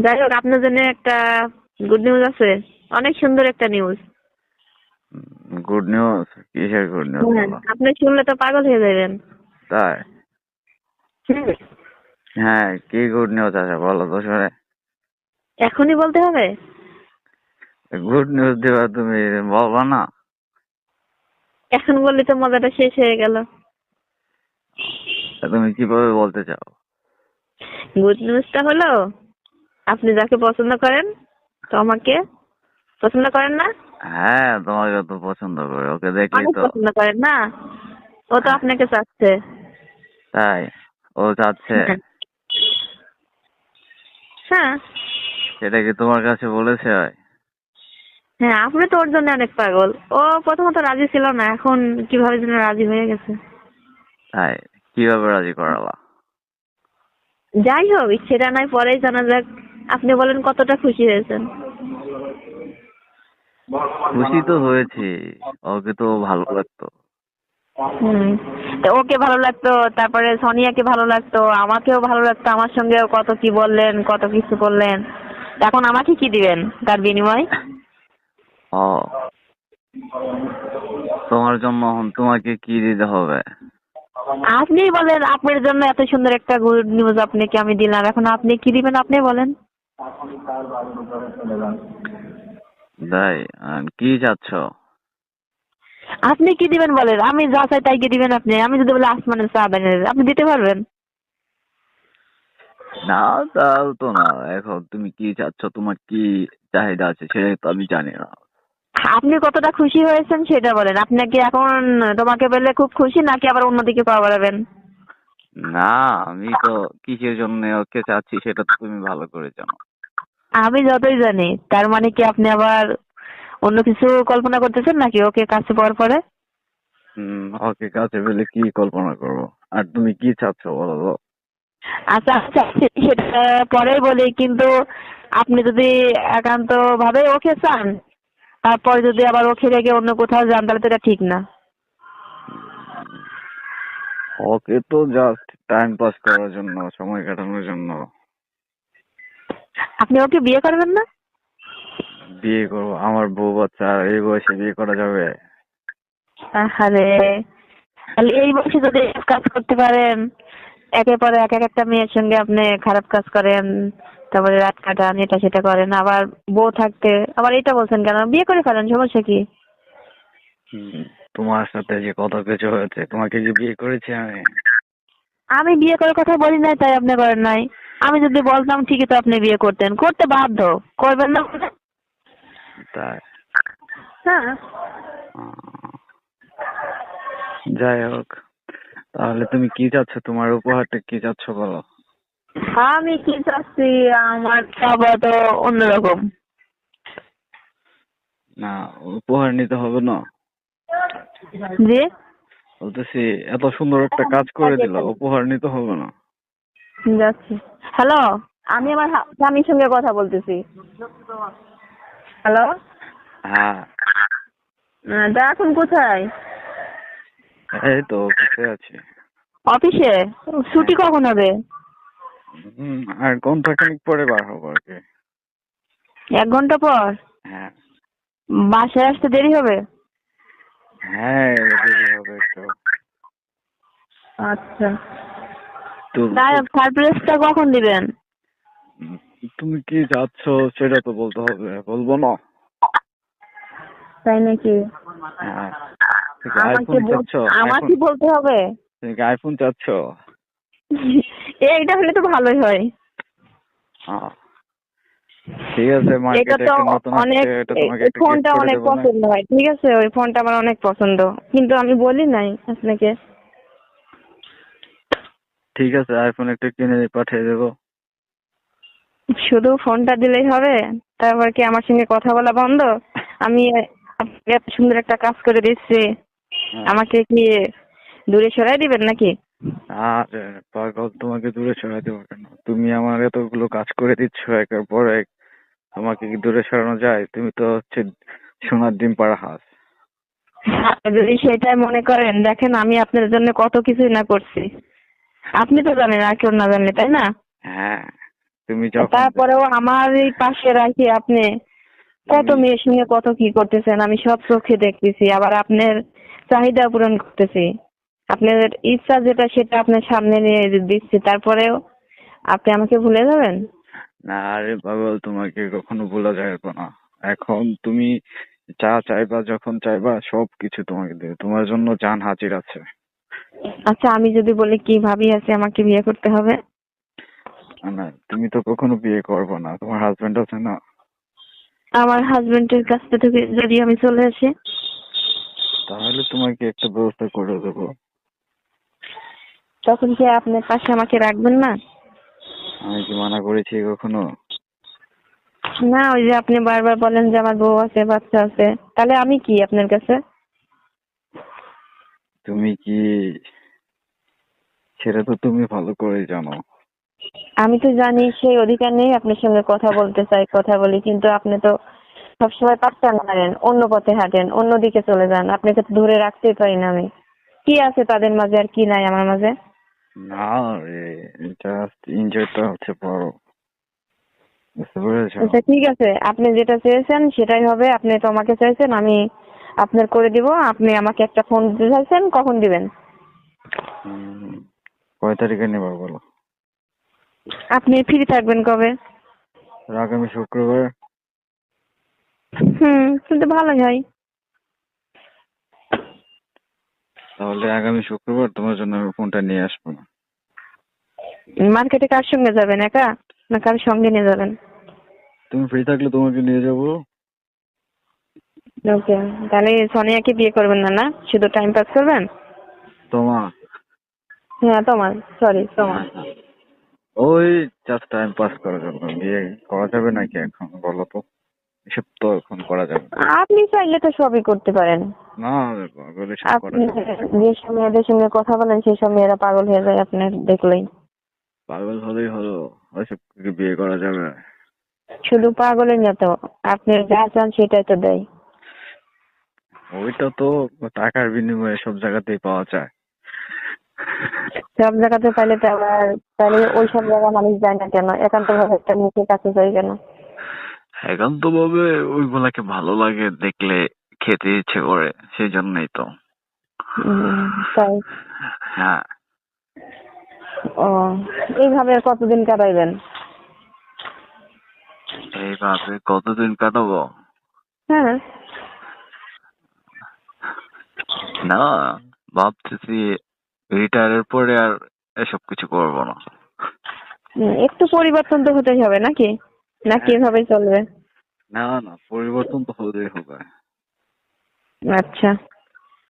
যাই হোক, আপনার জন্য একটা গুড নিউজ আছে। অনেক সুন্দর একটা নিউজ। Good news? কিসের গুড নিউজ হ্যাঁ, বলো? আপনি শুনলে তো পাগল হয়ে যাবেন। তাই? হুম। হ্যাঁ, কি গুড নিউজ আছে বলো তো শুনে। এখনই বলতে হবে? গুড নিউজ দিবা তুমি, বলবা না? এখন বললে তো মজাটা শেষ হয়ে গেল। তা তুমি কিভাবে বলতে চাও? গুড নিউজটা হলো, আপনি যাকে পছন্দ করেন, তো আমাকে পছন্দ করেন না? হ্যাঁ, তোমাকে তো পছন্দ করে, ওকে দেখলেই অনেক তো। পছন্দ করেন না? ও তো হ্যাঁ, আপনাকে চাচ্ছে। তাই? ও চাচ্ছে? হ্যাঁ। হ্যাঁ। সেটা কি তোমার কাছে বলেছে? হ্যাঁ, আপনি তো ওর জন্য অনেক পাগল। ও প্রথমত রাজি ছিল না, এখন কিভাবে যেন রাজি হয়ে গেছে। তাই? কিভাবে রাজি করালা? যাই হোক, সেটা নয় পরেই জানা যাক। আপনি বলেন কতটা খুশি হয়েছেন। খুশি তো হয়েছি, ওকে তো ভালো লাগতো। হুম। তো ওকে ভালো লাগতো, তারপরে সোনিয়াকে ভালো লাগতো, আমাকেও ভালো লাগতো, আমার সঙ্গেও কত কি বললেন, কত কিছু করলেন। এখন আমাকে কি দিবেন তার বিনিময়? ও, তোমার জন্য এখন তোমাকে কি দিতে হবে? আপনিই বলেন, আপনার জন্য এত সুন্দর একটা গুড নিউজ আপনাকে আমি দিলাম, এখন আপনি কি দিবেন আপনি বলেন। তাই? কি চাচ্ছ? আপনি কি দিবেন বলেন, আমি যা চাই তাই কি দিবেন আপনি? আমি যদি বলি আসমানের চাঁদ এনে দেন, আপনি দিতে পারবেন? না, তাও তো না। এখন তুমি কি চাচ্ছ, তোমার কি চাহিদা আছে সেটা তো আমি জানি না। আপনি কতটা খুশি হয়েছেন সেটা বলেন। আপনি কি এখন তোমাকে পেলে খুব খুশি, নাকি আবার অন্যদিকে পা বাড়াবেন? না, আমি তো কিসের জন্য ওকে চাচ্ছি সেটা তো তুমি ভালো করে জানো। আমি যতই জানি, তার মানে কি আপনি আবার অন্য কিছু কল্পনা করতেছেন নাকি ওকে কাছে পাওয়ার পরে? ওকে কাছে পেলে কি কল্পনা করবো? আর তুমি কি চাচ্ছ বলো তো? আচ্ছা আচ্ছা, সেটা পরেই বলি, কিন্তু আপনি যদি একান্ত ভাবে ওকে চান, তারপর যদি আবার ওকে রেখে অন্য কোথাও যান, তাহলে তো এটা ঠিক না। ওকে তো জাস্ট টাইম পাস করার জন্য, সময় কাটানোর জন্য। আপনি ওকে বিয়ে করবেন না? বিয়ে করবো? আমার বউ বাচ্চা, আর এই বয়সে বিয়ে করা যাবে? আরে, তাহলে এই বয়সে যদি এসব কাজ করতে পারেন, একের পর এক এক একটা মেয়ের সঙ্গে আপনি খারাপ কাজ করেন, তারপরে রাত কাটান, এটা সেটা করেন, আবার বউ থাকতে আবার এটা বলছেন কেন? বিয়ে করে ফেলেন, সমস্যা কি? হুম, তোমার সাথে যে কত কিছু হয়েছে, তোমাকে যে বিয়ে করেছি আমি। আমি বিয়ে করার কথা বলি নাই তাই আপনি করেন নাই। আমি যদি বলতাম ঠিকই তো আপনি বিয়ে করতেন, করতে বাধ্য। করবেন না মানে? তাই? হ্যাঁ। আহ, যাই হোক, তাহলে তুমি কি চাচ্ছ, তোমার উপহারটা কি চাচ্ছ বলো? আমি কি চাচ্ছি, আমার খাবার তো অন্যরকম। না, উপহার নিতে হবে না। জি। বলতেছি, এত সুন্দর একটা কাজ করে দিল, উপহার নিতে হবে না। যাচ্ছি। হ্যালো, আমি আমার স্বামীর সঙ্গে কথা বলতেছি। হ্যালো। হ্যাঁ, তা এখন কোথায়? এই তো অফিসে আছি। অফিসে? ছুটি হ্যাঁ। কখন হবে? আর ঘন্টাখানিক পরে বার হবো আর কি। 1 ঘন্টা পর? হ্যাঁ। বাসায় আসতে দেরি হবে? হ্যাঁ, দেরি হবে একটু। আচ্ছা। তো তাই সারপ্রাইজটা কখন দিবেন? উম, তুমি কি চাচ্ছ সেটা তো বলতে হবে, বলবো না? তাই নাকি? হ্যাঁ। তুমি কি আমাকে আইফোন চাচ্ছ? আইফোন? আমাকে বলতে হবে? তুমি কি আইফোন চাচ্ছ? এইটা হলে তো ভালোই হয়। আহ, ঠিক আছে, এটা মার্কেটে তো একটা নতুন অনেক, আসছে, এটা তোমাকে এই একটা গিফট ফোনটা করে অনেক দেবো না? পছন্দ হয়, ঠিক আছে? ওই ফোনটা আমার অনেক পছন্দ, কিন্তু আমি বলি নাই আপনাকে। ঠিক আছে, আইফোন একটা কিনে পাঠিয়ে দেবো। শুধু ফোনটা দিলেই হবে? তারপর কি আমার সঙ্গে কথা বলা বন্ধ? আমি আপনাকে এত সুন্দর একটা কাজ করে দিচ্ছি, হ্যাঁ। আমাকে কি দূরে সরাই দিবেন নাকি? আরে পাগল, তোমাকে দূরে সরাই দেবো কেন? তুমি আমার এতগুলো কাজ করে দিচ্ছ একের পর এক, তোমাকে কি দূরে সরানো যায়? তুমি তো হচ্ছে সোনার ডিম পাড়া হাঁস। আপনি যদি সেটাই মনে করেন, দেখেন আমি আপনার জন্য কত কিছুই না করছি। আপনি তো জানেন, আর কেউ না জানলে, তাই না? হ্যাঁ, তুমি যখন তারপরেও আমার এই পাশে রাখি আপনি কত তুমি মেয়ের সঙ্গে কত কি করতেছেন আমি সব চোখে দেখতেছি, আবার আপনার চাহিদা পূরণ করতেছি, আপনার ইচ্ছা যেটা সেটা আপনার সামনে নিয়ে দিচ্ছি, তারপরেও আপনি আমাকে ভুলে যাবেন? না, আরে পাগল, তোমাকে কখনো ভোলা যাবে না। এখন তুমি যা চাইবা, যখন চাইবা সব কিছু তোমাকে দেবে, তোমার জন্য জান হাজির আছে। আচ্ছা, আমি যদি বলি কি ভাবি আছে আমাকে বিয়ে করতে হবে? না না, তুমি তো কখনো বিয়ে করবে না, তোমার হাজবেন্ড আছে না। আমার হাজবেন্ডের কাছ থেকে যদি আমি চলে আসি, তাহলে তোমাকে একটা ব্যবস্থা করে দেবো। তখন কি আপনার পাশে আমাকে রাখবেন না? আমি কি মানা করেছি কখনো? না, ওই যে আপনি বারবার বলেন যে আমার বউ আছে, বাচ্চা আছে, তাহলে আমি কি আপনার কাছে? তুমি কি, সেটা তো তুমি ভালো করে জানো। আমি তো জানি, সেই অধিকার নেই আপনার সঙ্গে কথা বলতে চাই, কথা বলি, কিন্তু আপনি তো সবসময় পাত্তা মারেন, অন্য পথে হাঁটেন, অন্যদিকে চলে যান, আপনাকে তো ধরে রাখতেই পারি না আমি। কি আছে তাদের মাঝে আর কি নাই আমার মাঝে? না রে, জাস্ট এনজয়টা হচ্ছে বড়, বুঝতে পেরেছো? আচ্ছা ঠিক আছে, আপনি যেটা চেয়েছেন সেটাই হবে। আপনি তো আমাকে চাইছেন, আমি আপনার করে দিব। আপনি আমাকে একটা ফোন দিতে চাইছেন, কখন দিবেন? উম, কয় তারিখে নেবা বলো? আপনি ফ্রি থাকবেন কবে? আগামী শুক্রবার। কিন্তু ভালোই হয়। তাহলে আগামী শুক্রবার তোমার জন্য আমি ফোনটা নিয়ে আসবো না। মার্কেটে কার সঙ্গে যাবেন, একা না কার সঙ্গে নিয়ে যাবেন? তুমি ফ্রি থাকলে তোমাকে নিয়ে যাবো। ওকে, তাহলে সোনিয়াকে বিয়ে করবেন না, না শুধু টাইম পাস করবেন? তোমার, হ্যাঁ তোমার, সরি তোমার। না না, ওই জাস্ট টাইম পাস করার জন্য। বিয়ে করা যাবে নাকি এখন বলো তো? এসব তো এখন করা যাবে না। আপনি চাইলে তো সবই করতে পারেন। না রে পাগল, এসব করা আপনি যাবে না। যেসব মেয়েদের সঙ্গে কথা বলেন সেসব মেয়েরা পাগল হয়ে যায় আপনার দেখলেই। পাগল হলেই হলো, ওইসব কি বিয়ে করা যাবে? শুধু পাগলের না তো, আপনি যা চান সেটাই তো দেয়। ওইটা তো টাকার বিনিময়ে সব জায়গাতেই পাওয়া যায়। সব জায়গাতে পাইলে তো আবার, তাহলে ওই সব জায়গা মানুষ যায় না কেন? একান্ত ভাবে একটা মুখের কাছে যায় কেন? একান্ত ভাবে ওইগুলাকে ভালো লাগে দেখলে, খেতে ইচ্ছে করে, সেই জন্যই তো। তাই? হ্যাঁ। ও, এইভাবে আর কতদিন কাটাইবেন? এইভাবে কতদিন কাটাবো? হ্যাঁ। না, ভাবতেছি রিটায়ারের পরে আর এসব কিছু করবো না। একটু পরিবর্তন তো হতেই হবে নাকি? নাকি হ্যাঁ। এভাবেই চলবে? না না, পরিবর্তন তো হতেই হবে। আচ্ছা।